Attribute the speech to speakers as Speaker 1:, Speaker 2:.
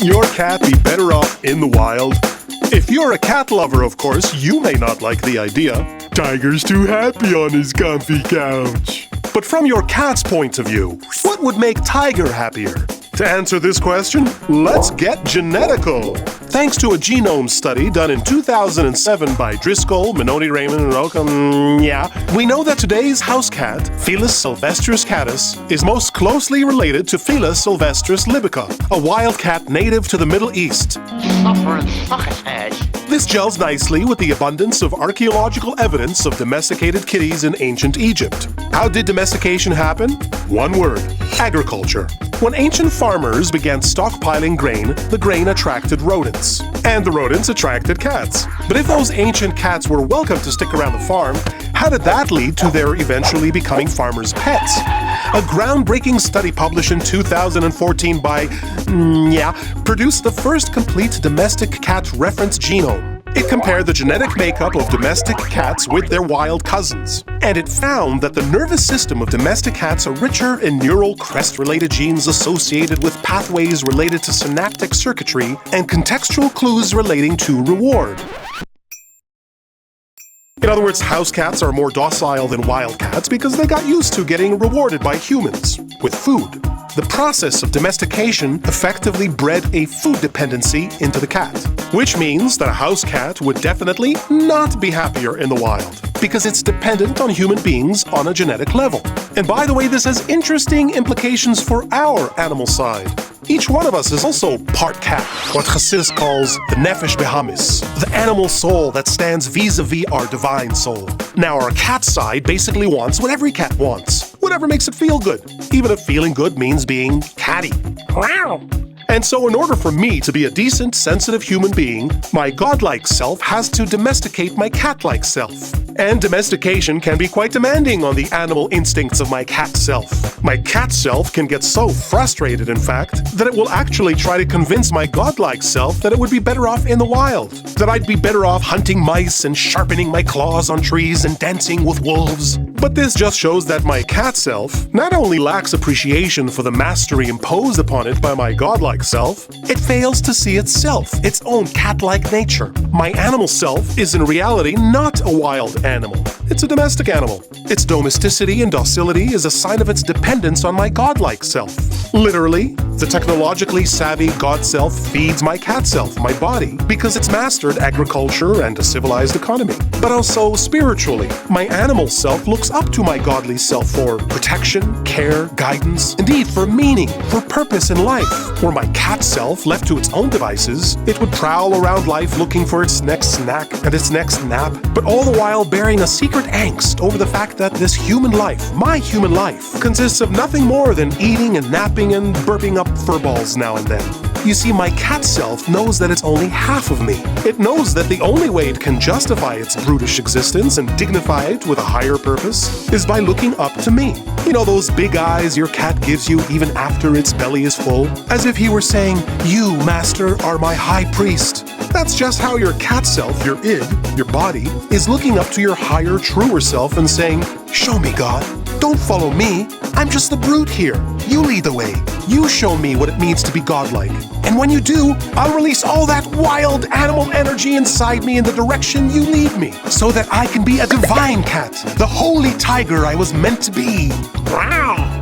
Speaker 1: your cat be better off in the wild? If you're a cat lover, of course, you may not like the idea. Tiger's too happy on his comfy couch. But from your cat's point of view, what would make Tiger happier? To answer this question, let's get genetical. Thanks to a genome study done in 2007 by Driscoll, Minoni, Raymond, and Ockham, we know that today's house cat, Felis sylvestris catus, is most closely related to Felis sylvestris libica, a wild cat native to the Middle East. This gels nicely with the abundance of archaeological evidence of domesticated kitties in ancient Egypt. How did domestication happen? One word: agriculture. When ancient farmers began stockpiling grain, the grain attracted rodents, and the rodents attracted cats. But if those ancient cats were welcome to stick around the farm, how did that lead to their eventually becoming farmers' pets? A groundbreaking study published in 2014 by, produced the first complete domestic cat reference genome. It compared the genetic makeup of domestic cats with their wild cousins, and it found that the nervous system of domestic cats are richer in neural crest-related genes associated with pathways related to synaptic circuitry and contextual clues relating to reward. In other words, house cats are more docile than wild cats because they got used to getting rewarded by humans with food. The process of domestication effectively bred a food dependency into the cat, which means that a house cat would definitely not be happier in the wild because it's dependent on human beings on a genetic level. And by the way, this has interesting implications for our animal side. Each one of us is also part cat, what Chassidus calls the nefesh behamis, the animal soul that stands vis-a-vis our divine soul. Now, our cat side basically wants what every cat wants, whatever makes it feel good, even if feeling good means being catty. Wow. And so in order for me to be a decent, sensitive human being, my godlike self has to domesticate my cat-like self. And domestication can be quite demanding on the animal instincts of my cat self. My cat self can get so frustrated, in fact, that it will actually try to convince my godlike self that it would be better off in the wild, that I'd be better off hunting mice and sharpening my claws on trees and dancing with wolves. But this just shows that my cat self not only lacks appreciation for the mastery imposed upon it by my godlike self, it fails to see itself, its own cat-like nature. My animal self is in reality not a wild animal. It's a domestic animal. Its domesticity and docility is a sign of its dependence on my godlike self. Literally, the technologically savvy god self feeds my cat self, my body, because it's mastered agriculture and a civilized economy. But also spiritually, my animal self looks up to my godly self for protection, care, guidance, indeed for meaning, for purpose in life. Where my cat self, left to its own devices, it would prowl around life looking for its next snack and its next nap, but all the while bearing a secret angst over the fact that this human life, my human life, consists of nothing more than eating and napping and burping up furballs now and then. You see, my cat self knows that it's only half of me. It knows that the only way it can justify its brutish existence and dignify it with a higher purpose is by looking up to me. You know those big eyes your cat gives you even after its belly is full? As if he were saying, "You, master, are my high priest." That's just how your cat self, your id, your body, is looking up to your higher, truer self and saying, "Show me, God. Don't follow me. I'm just the brute here. You lead the way. You show me what it means to be godlike. And when you do, I'll release all that wild animal energy inside me in the direction you lead me, so that I can be a divine cat, the holy tiger I was meant to be." Wow!